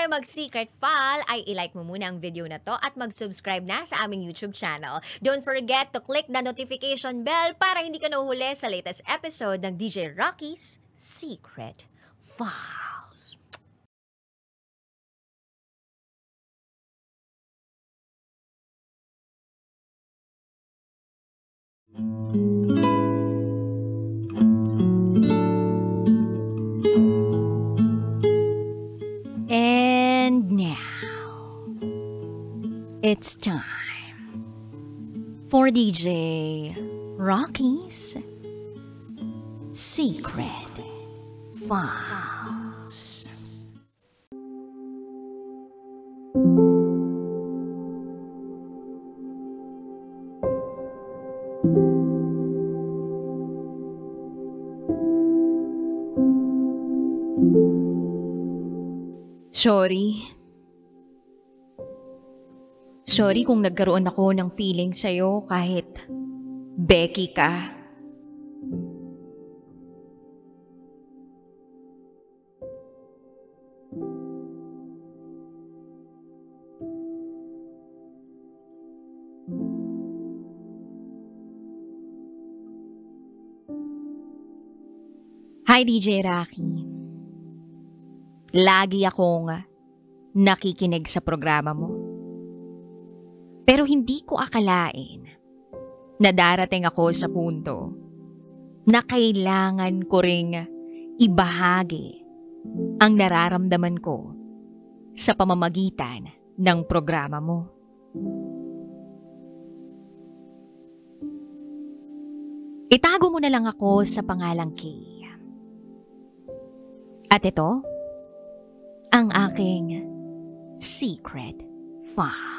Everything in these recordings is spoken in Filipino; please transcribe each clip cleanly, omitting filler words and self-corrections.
tayo mag-secret file, ay ilike mo muna ang video na to at mag-subscribe na sa aming YouTube channel. Don't forget to click the notification bell para hindi ka nahuhuli sa latest episode ng DJ Rocky's Secret Files. And now, it's time for DJ Rocky's Secret Files. Sorry kung nagkaroon ako ng feeling sa'yo kahit Becky ka. Hi DJ Rocky. Lagi akong nakikinig sa programa mo. Pero hindi ko akalain na darating ako sa punto na kailangan ko ring ibahagi ang nararamdaman ko sa pamamagitan ng programa mo. Itago mo na lang ako sa pangalang Kay. At ito, ang aking secret file.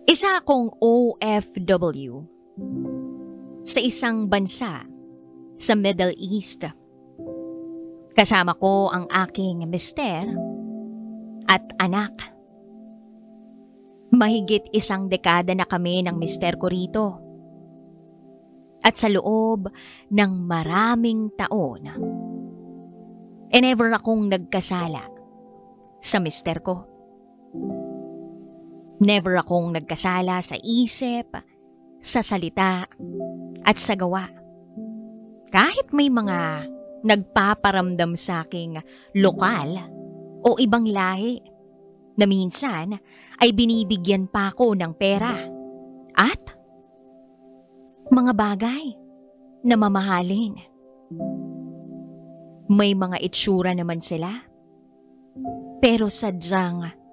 Isa akong OFW sa isang bansa sa Middle East. Kasama ko ang aking mister at anak. Mahigit 1 dekada na kami ng mister ko rito. At sa loob ng maraming taon, never akong nagkasala sa mister ko. Never akong nagkasala sa isip, sa salita, at sa gawa. Kahit may mga nagpaparamdam sa aking lokal o ibang lahi na minsan ay binibigyan pa ako ng pera at mga bagay na mamahalin. May mga itsura naman sila, pero sadyang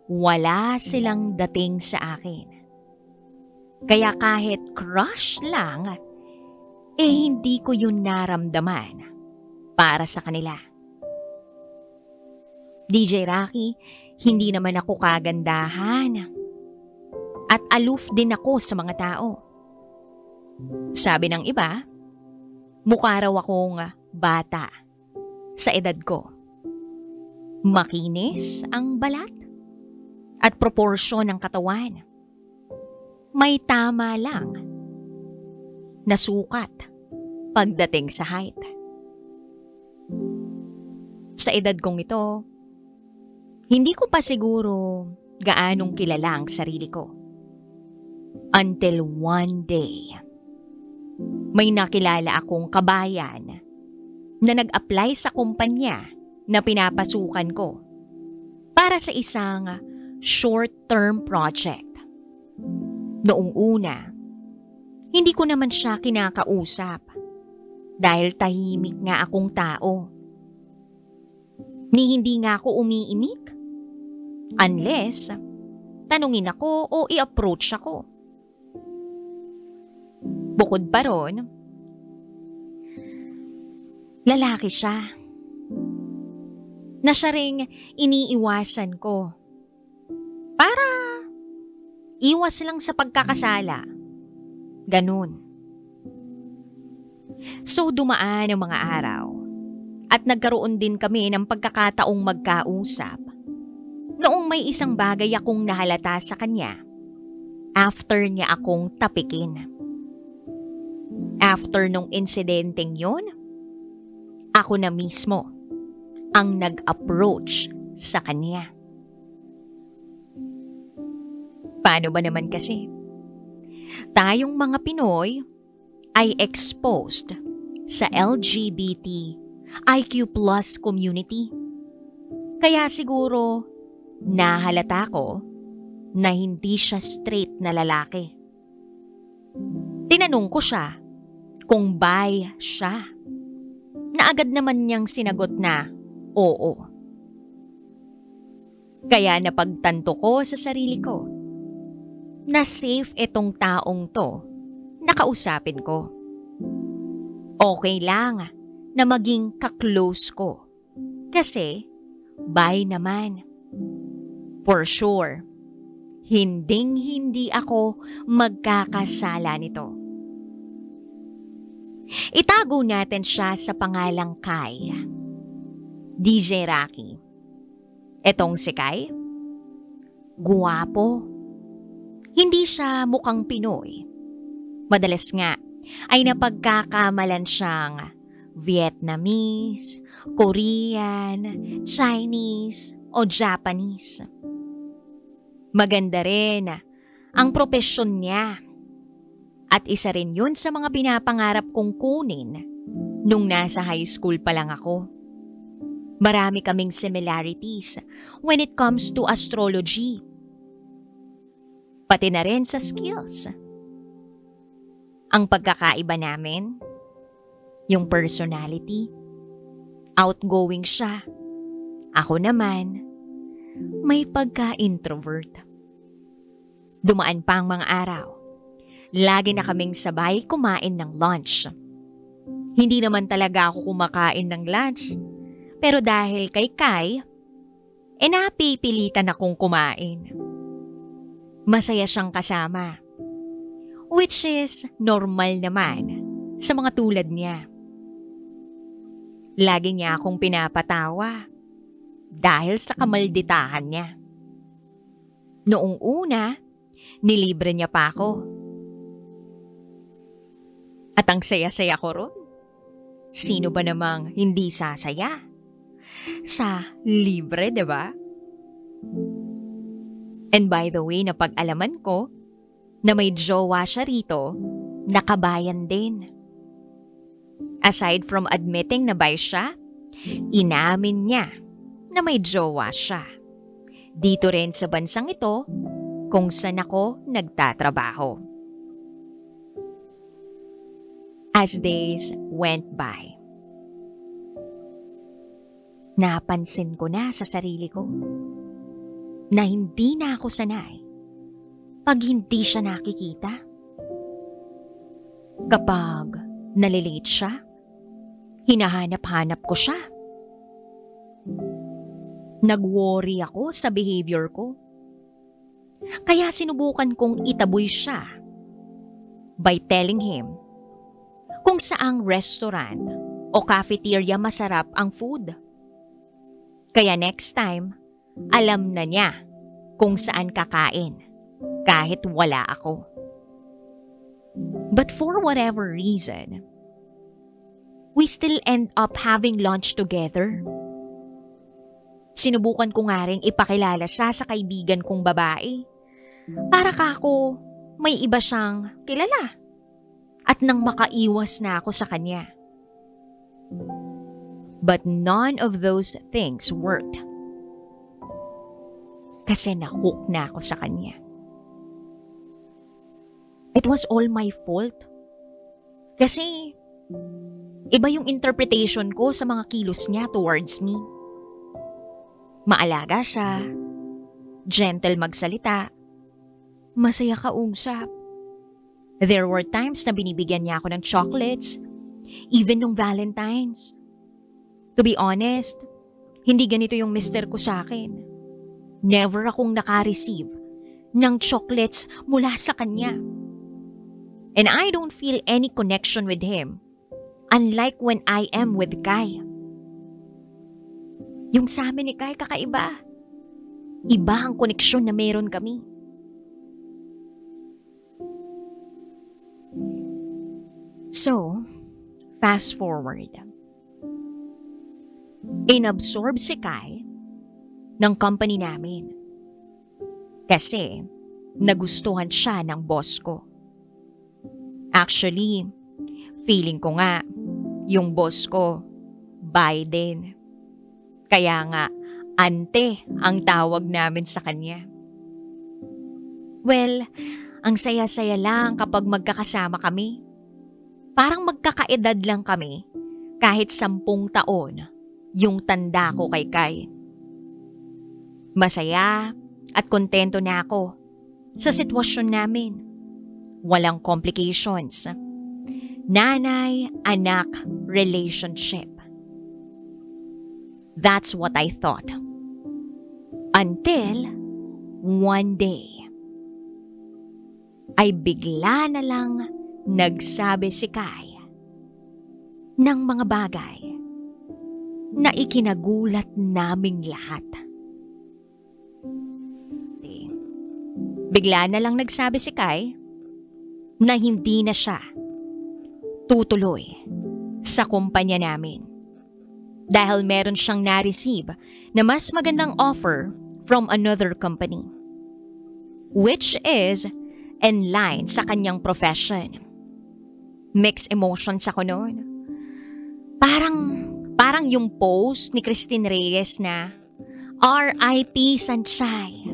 wala silang dating sa akin. Kaya kahit crush lang, hindi ko yun naramdaman para sa kanila. DJ Rocky, hindi naman ako kagandahan at aloof din ako sa mga tao. Sabi ng iba, mukha raw akong bata sa edad ko. Makinis ang balat at proporsyon ng katawan. May tama lang na sukat pagdating sa height. Sa edad kong ito, hindi ko pa siguro gaanong kilala ang sarili ko. Until one day, may nakilala akong kabayan na nag-apply sa kumpanya na pinapasukan ko para sa isang short-term project. Noong una, hindi ko naman siya kinakausap dahil tahimik nga akong tao. Hindi nga ako umiimik unless tanungin ako o i-approach ako. Bukod pa ron, lalaki siya na siya ring iniiwasan ko para iwas lang sa pagkakasala. Ganun. So dumaan ang mga araw at nagkaroon din kami ng pagkakataong magkausap noong may isang bagay akong nahalata sa kanya after niya akong tapikin. After nung insidenteng yon, ako na mismo ang nag-approach sa kanya. Paano ba naman kasi? Tayong mga Pinoy ay exposed sa LGBT IQ plus community. Kaya siguro nahalata ko na hindi siya straight na lalaki. Tinanong ko siya kung bi siya. Na agad naman niyang sinagot na oo. Kaya napagtanto ko sa sarili ko na safe itong taong to na kausapin ko. Okay lang na maging ka-close ko kasi bi naman. For sure, hinding-hindi ako magkakasala nito. Itago natin siya sa pangalang Kai. DJ Rocky. Etong si Kai, guwapo. Hindi siya mukhang Pinoy. Madalas nga ay napagkakamalan siyang Vietnamese, Korean, Chinese o Japanese. Maganda rin ang propesyon niya. At isa rin yun sa mga pinapangarap kong kunin nung nasa high school pa lang ako. Marami kaming similarities when it comes to astrology. Pati na rin sa skills. Ang pagkakaiba namin, yung personality. Outgoing siya. Ako naman, may pagka-introvert. Dumaan pa ang mga araw. Lagi na kaming sabay kumain ng lunch. Hindi naman talaga ako kumakain ng lunch. Pero dahil kay Kai, napipilitan akong kumain. Masaya siyang kasama. Which is normal naman sa mga tulad niya. Lagi niya akong pinapatawa dahil sa kamalditahan niya. Noong una, nilibre niya pa ako. At ang saya-saya ko ron. Sino ba namang hindi sasaya? Sa libre, diba? And by the way, napag-alaman ko na may jowa siya rito, nakabayan din. Aside from admitting na bi siya, inamin niya na may jowa siya. Dito rin sa bansang ito kung saan ako nagtatrabaho. As days went by, napansin ko na sa sarili ko na hindi na ako sanay pag hindi siya nakikita. Kapag nalilate siya, hinahanap-hanap ko siya. Nag-worry ako sa behavior ko. Kaya sinubukan kong itaboy siya by telling him kung saang restaurant o cafeteria masarap ang food. Kaya next time, alam na niya kung saan kakain kahit wala ako. But for whatever reason, we still end up having lunch together. Sinubukan ko nga rin ipakilala siya sa kaibigan kong babae. Para kako may iba siyang kilala. At nang makaiwas na ako sa kanya. But none of those things worked. Kasi nahook na ako sa kanya. It was all my fault. Kasi iba yung interpretation ko sa mga kilos niya towards me. Maalaga siya, gentle magsalita, masaya kausap. There were times na binibigyan niya ako ng chocolates, even nung Valentine's. To be honest, hindi ganito yung mister ko sa akin. Never akong naka-receive ng chocolates mula sa kanya. And I don't feel any connection with him, unlike when I am with Kai. Yung sa amin ni Kai kakaiba. Iba ang koneksyon na meron kami. So, fast forward. inabsorb si Kai ng company namin. Kasi nagustuhan siya ng boss ko. Actually, feeling ko nga yung boss ko, Biden. Kaya nga, ante ang tawag namin sa kanya. Well, ang saya-saya lang kapag magkakasama kami. Parang magkakaedad lang kami kahit 10 taon yung tanda ko kay Kai. Masaya at kontento na ako sa sitwasyon namin. Walang complications. Nanay-anak relationship. That's what I thought. Until one day, ay bigla na lang nagsabi si Kai ng mga bagay na ikinagulat naming lahat. Bigla na lang nagsabi si Kai na hindi na siya tutuloy sa kumpanya namin dahil meron siyang na-receive na mas magandang offer from another company, which is in line sa kanyang profession. Mixed emotions ako noon. Parang yung post ni Christine Reyes na R.I.P. Sanchay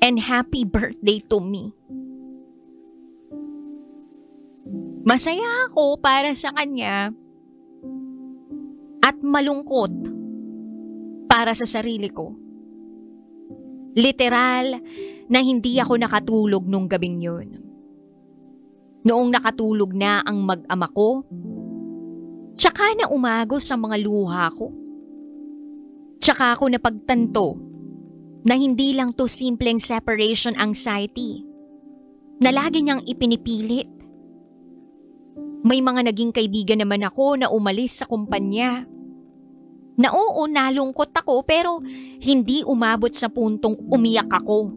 and happy birthday to me. Masaya ako para sa kanya at malungkot para sa sarili ko. Literal na hindi ako nakatulog nung gabing yun. Noong nakatulog na ang mag-ama ko, tsaka na umagos sa mga luha ko. Tsaka ako napagtanto na hindi lang to simpleng separation anxiety na lagi niyang ipinipilit. May mga naging kaibigan naman ako na umalis sa kumpanya. Na oo, nalungkot ako pero hindi umabot sa puntong umiyak ako.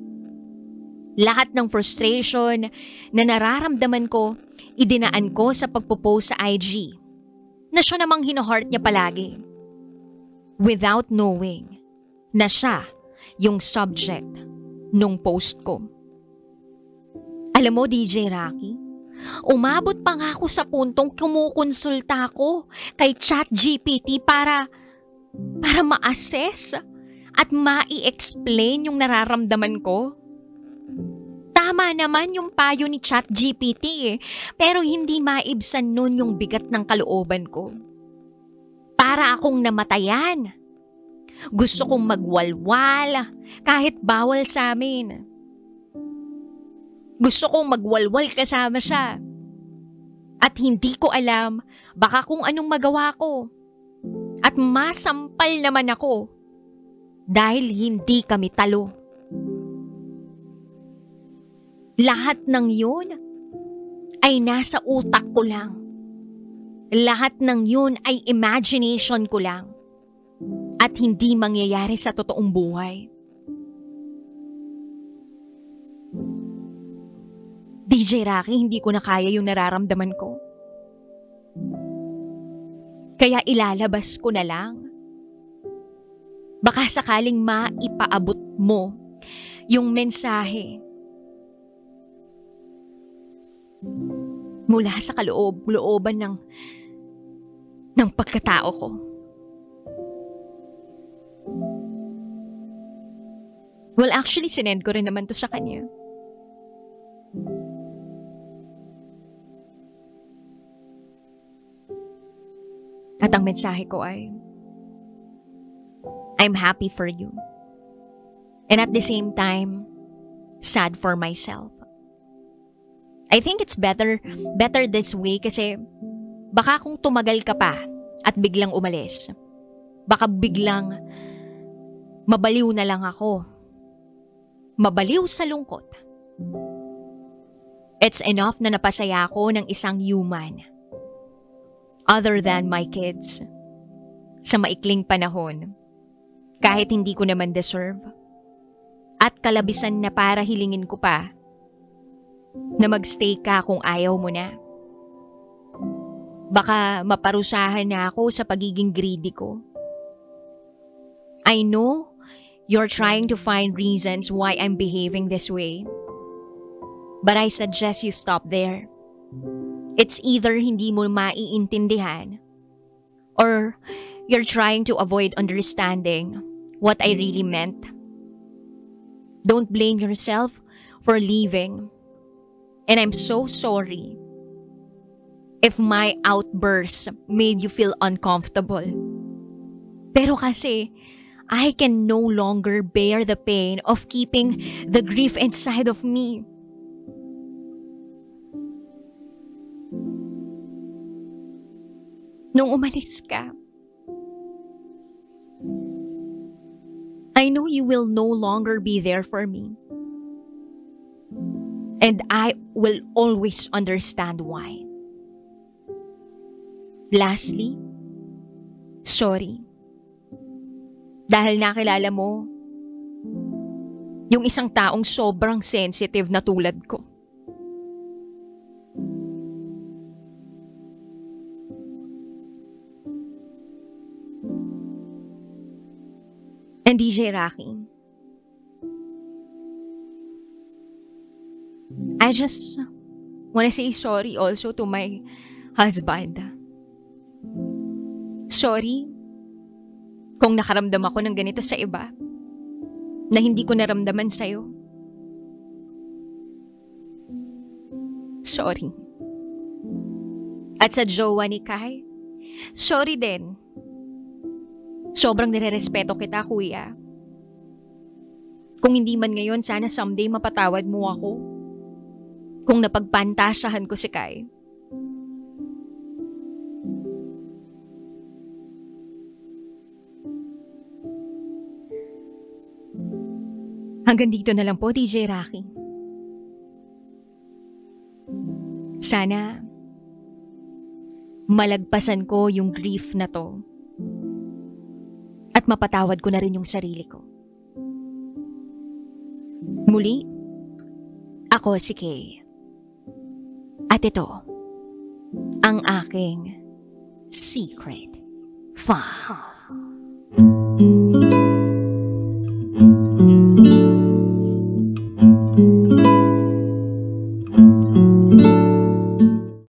Lahat ng frustration na nararamdaman ko, idinaan ko sa pagpo-post sa IG na siya namang hino-heart niya palagi. Without knowing na siya yung subject nung post ko. Alam mo, DJ Rocky, umabot pa nga ako sa puntong kumukonsulta ako kay ChatGPT para ma-assess at ma-i-explain yung nararamdaman ko. Tama naman yung payo ni ChatGPT pero hindi maibsan nun yung bigat ng kalooban ko. Para akong namatayan. Gusto kong magwalwal kahit bawal sa amin. Gusto kong magwalwal kasama siya. At hindi ko alam baka kung anong magawa ko. At masampal naman ako dahil hindi kami talo. Lahat ng yun ay nasa utak ko lang. Lahat ng yun ay imagination ko lang at hindi mangyayari sa totoong buhay. DJ Rocky, hindi ko na kaya yung nararamdaman ko. Kaya ilalabas ko na lang. Baka sakaling maipaabot mo yung mensahe mula sa kaloob-looban ng pagkatao ko. Well, actually, sinend ko rin naman to sa kanya. At ang mensahe ko ay, I'm happy for you. And at the same time, sad for myself. I think it's better this way kasi baka kung tumagal ka pa at biglang umalis, baka biglang mabaliw na lang ako. Mabaliw sa lungkot. It's enough na napasaya ako ng isang human. Other than my kids. Sa maikling panahon. Kahit hindi ko naman deserve. At kalabisan na para hilingin ko pa na magstay ka kung ayaw mo na. Baka maparusahan na ako sa pagiging greedy ko. I know you're trying to find reasons why I'm behaving this way. But I suggest you stop there. It's either hindi mo maiintindihan or you're trying to avoid understanding what I really meant. Don't blame yourself for leaving. And I'm so sorry if my outbursts made you feel uncomfortable. Pero kasi, I can no longer bear the pain of keeping the grief inside of me. Nung umalis ka, I know you will no longer be there for me. And I will always understand why. Lastly, sorry. Dahil nakilala mo yung isang taong sobrang sensitive na tulad ko. And DJ Rocky, I just wanna say sorry also to my husband. Sorry kung nakaramdam ako ng ganito sa iba na hindi ko naramdaman sa'yo. Sorry. At sa jowa ni Kai, sorry din. Sobrang nirerespeto kita, kuya. Kung hindi man ngayon, sana someday mapatawad mo ako. Kung napagpantasyahan ko si Kai. Hanggang dito na lang po, DJ Rocky. Sana malagpasan ko yung grief na to at mapatawad ko na rin yung sarili ko. Muli, ako si Kay. At ito, ang aking secret file.